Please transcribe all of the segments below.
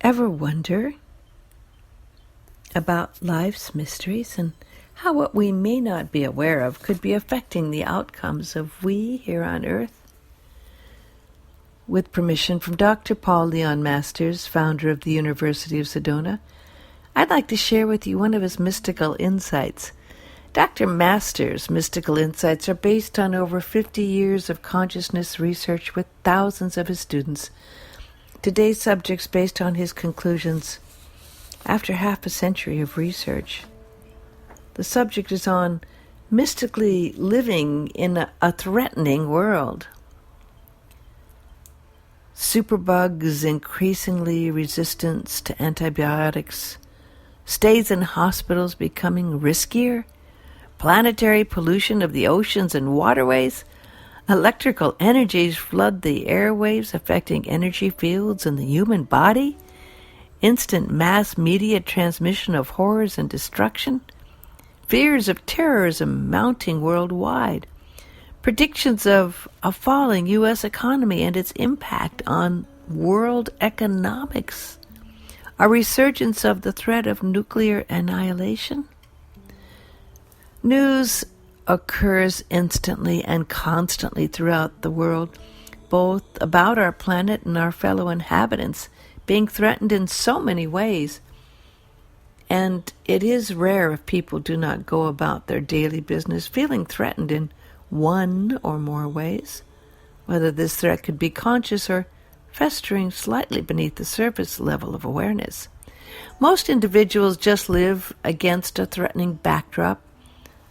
Ever wonder about life's mysteries and how what we may not be aware of could be affecting the outcomes of we here on Earth? With permission from Dr. Paul Leon Masters, founder of the University of Sedona, I'd like to share with you one of his mystical insights. Dr. Masters' mystical insights are based on over 50 years of consciousness research with thousands of his students. Today's subject's based on his conclusions after half a century of research. The subject is on mystically living in a threatening world. Superbugs increasingly resistant to antibiotics, stays in hospitals becoming riskier, planetary pollution of the oceans and waterways, electrical energies flood the airwaves affecting energy fields in the human body, instant mass media transmission of horrors and destruction, fears of terrorism mounting worldwide, predictions of a falling U.S. economy and its impact on world economics, a resurgence of the threat of nuclear annihilation. News occurs instantly and constantly throughout the world, both about our planet and our fellow inhabitants being threatened in so many ways. And it is rare if people do not go about their daily business feeling threatened in one or more ways, whether this threat could be conscious or festering slightly beneath the surface level of awareness. Most individuals just live against a threatening backdrop,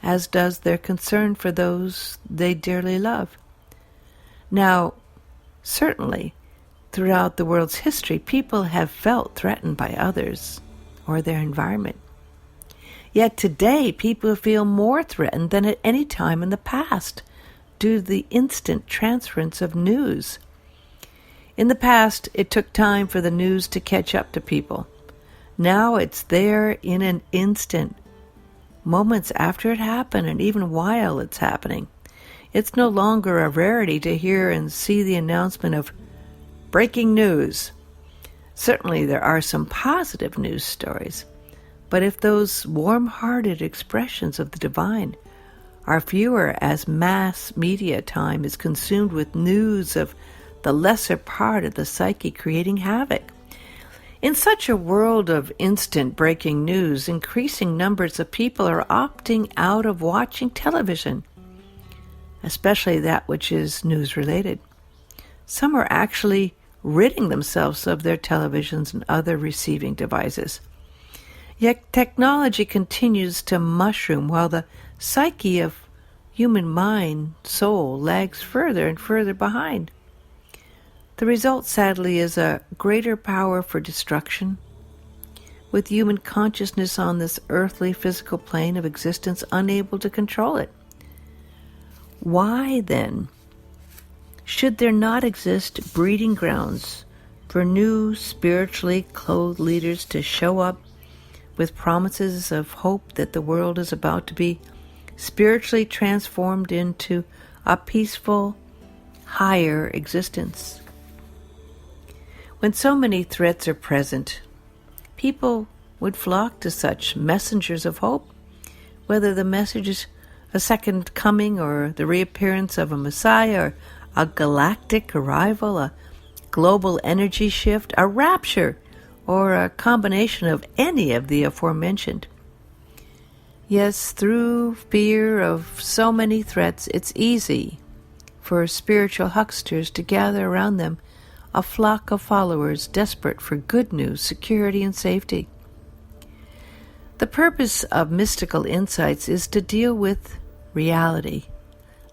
as does their concern for those they dearly love. Now, certainly, throughout the world's history, people have felt threatened by others or their environment. Yet today, people feel more threatened than at any time in the past due to the instant transference of news. In the past, it took time for the news to catch up to people. Now it's there in an instant, moments after it happened and even while it's happening. It's no longer a rarity to hear and see the announcement of breaking news. Certainly there are some positive news stories, but if those warm-hearted expressions of the divine are fewer as mass media time is consumed with news of the lesser part of the psyche creating havoc. In such a world of instant breaking news, increasing numbers of people are opting out of watching television, especially that which is news-related. Some are actually ridding themselves of their televisions and other receiving devices. Yet technology continues to mushroom while the psyche of human mind, soul, lags further and further behind. The result, sadly, is a greater power for destruction, with human consciousness on this earthly physical plane of existence unable to control it. Why, then, should there not exist breeding grounds for new spiritually clothed leaders to show up with promises of hope that the world is about to be spiritually transformed into a peaceful, higher existence? When so many threats are present, people would flock to such messengers of hope, whether the message is a second coming or the reappearance of a Messiah or a galactic arrival, a global energy shift, a rapture, or a combination of any of the aforementioned. Yes, through fear of so many threats, it's easy for spiritual hucksters to gather around them a flock of followers desperate for good news, security, and safety. The purpose of mystical insights is to deal with reality,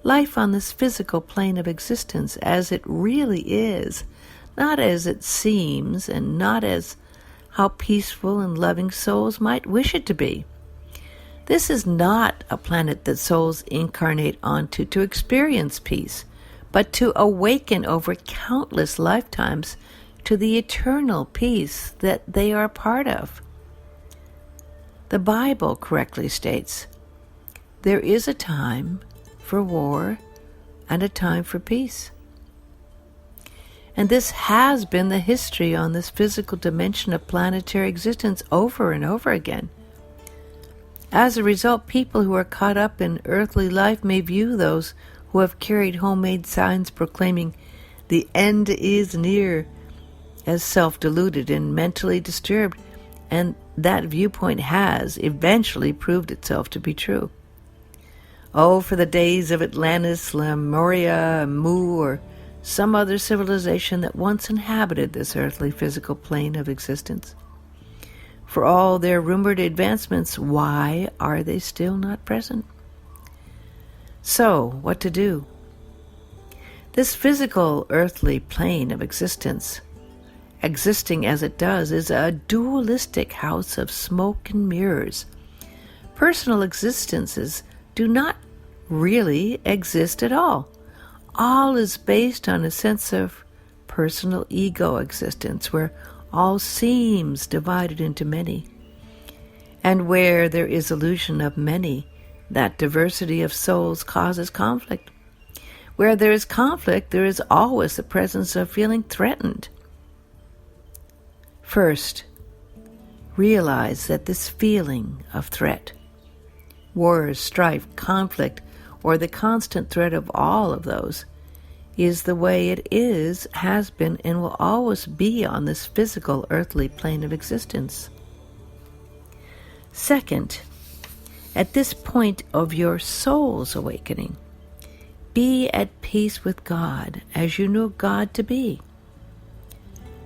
life on this physical plane of existence as it really is, not as it seems and not as how peaceful and loving souls might wish it to be. This is not a planet that souls incarnate onto to experience peace, but to awaken over countless lifetimes to the eternal peace that they are part of. The Bible correctly states, there is a time for war and a time for peace. And this has been the history on this physical dimension of planetary existence over and over again. As a result, people who are caught up in earthly life may view those who have carried homemade signs proclaiming the end is near as self-deluded and mentally disturbed, and that viewpoint has eventually proved itself to be true. Oh, for the days of Atlantis, Lemuria, Mu, or some other civilization that once inhabited this earthly physical plane of existence. For all their rumored advancements, why are they still not present? So, what to do? This physical earthly plane of existence, existing as it does, is a dualistic house of smoke and mirrors. Personal existences do not really exist at all. All is based on a sense of personal ego existence, where all seems divided into many. And where there is illusion of many, that diversity of souls causes conflict. Where there is conflict, there is always the presence of feeling threatened. First, realize that this feeling of threat, wars, strife, conflict, or the constant threat of all of those, is the way it is, has been, and will always be on this physical earthly plane of existence. Second, at this point of your soul's awakening, be at peace with God as you know God to be.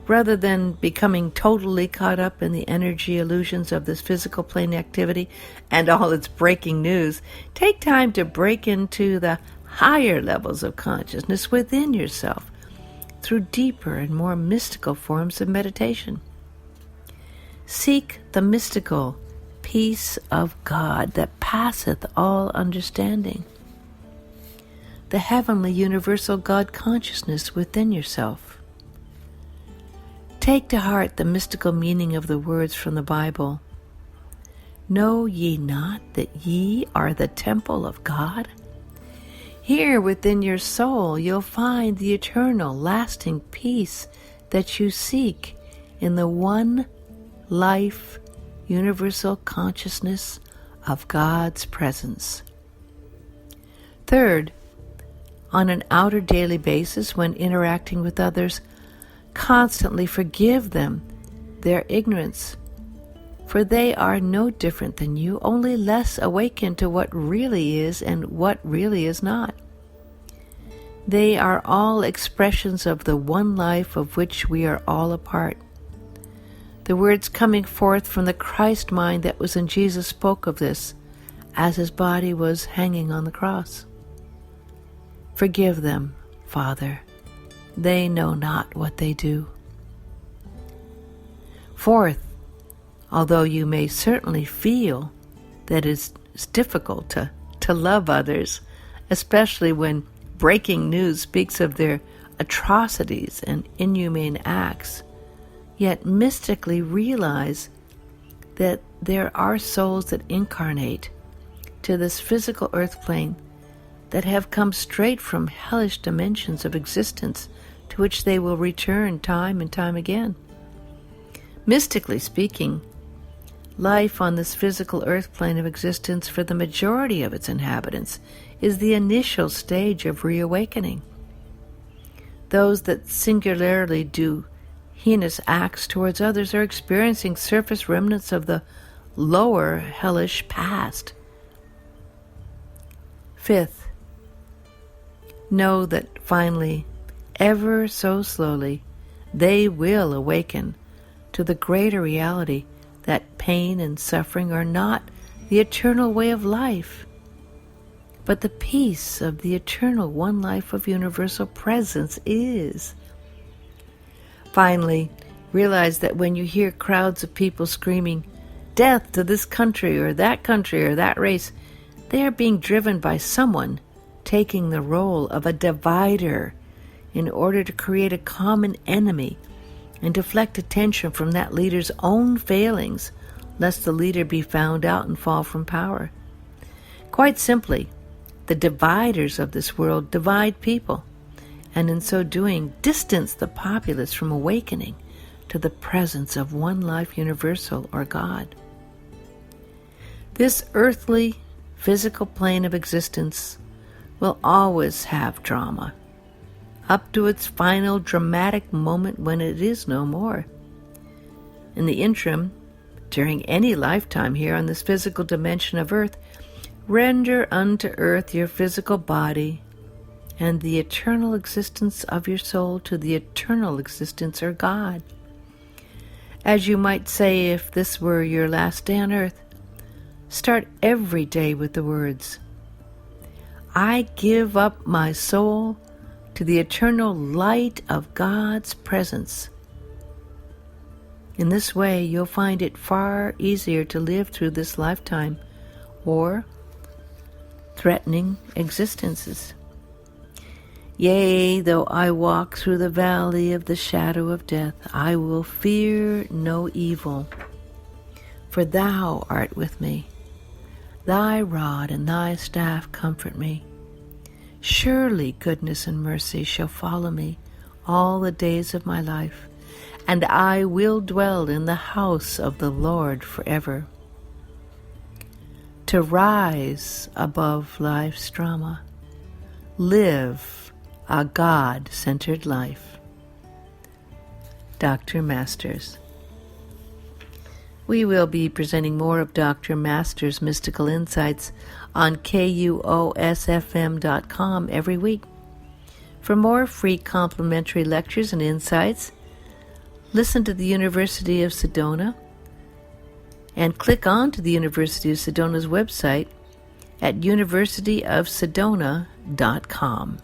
Rather than becoming totally caught up in the energy illusions of this physical plane activity and all its breaking news, take time to break into the higher levels of consciousness within yourself through deeper and more mystical forms of meditation. Seek the mystical peace of God that passeth all understanding, the heavenly universal God consciousness within yourself. Take to heart the mystical meaning of the words from the Bible. Know ye not that ye are the temple of God? Here within your soul you'll find the eternal, lasting peace that you seek in the one life, universal consciousness of God's presence. Third, on an outer daily basis when interacting with others, constantly forgive them their ignorance, for they are no different than you, only less awakened to what really is and what really is not. They are all expressions of the one life of which we are all a part. The words coming forth from the Christ mind that was in Jesus spoke of this as his body was hanging on the cross. Forgive them, Father. They know not what they do. Fourth, although you may certainly feel that it's difficult to love others, especially when breaking news speaks of their atrocities and inhumane acts, yet mystically realize that there are souls that incarnate to this physical earth plane that have come straight from hellish dimensions of existence to which they will return time and time again. Mystically speaking, life on this physical earth plane of existence for the majority of its inhabitants is the initial stage of reawakening. Those that singularly do heinous acts towards others are experiencing surface remnants of the lower hellish past. Fifth, know that finally, ever so slowly, they will awaken to the greater reality that pain and suffering are not the eternal way of life, but the peace of the eternal one life of universal presence is. Finally, realize that when you hear crowds of people screaming, "Death to this country or that race," they are being driven by someone taking the role of a divider in order to create a common enemy and deflect attention from that leader's own failings, lest the leader be found out and fall from power. Quite simply, the dividers of this world divide people, and in so doing distance the populace from awakening to the presence of one life universal or God. This earthly, physical plane of existence will always have drama, up to its final dramatic moment when it is no more. In the interim, during any lifetime here on this physical dimension of earth, render unto earth your physical body and the eternal existence of your soul to the eternal existence or God. As you might say if this were your last day on earth, start every day with the words, I give up my soul to the eternal light of God's presence. In this way, you'll find it far easier to live through this lifetime or threatening existences. Yea, though I walk through the valley of the shadow of death, I will fear no evil, for thou art with me. Thy rod and thy staff comfort me. Surely goodness and mercy shall follow me all the days of my life, and I will dwell in the house of the Lord forever. To rise above life's drama, live a God-centered life. Dr. Masters. We will be presenting more of Dr. Masters' mystical insights on KUOSFM.com every week. For more free complimentary lectures and insights, listen to the University of Sedona and click on to the University of Sedona's website at universityofsedona.com.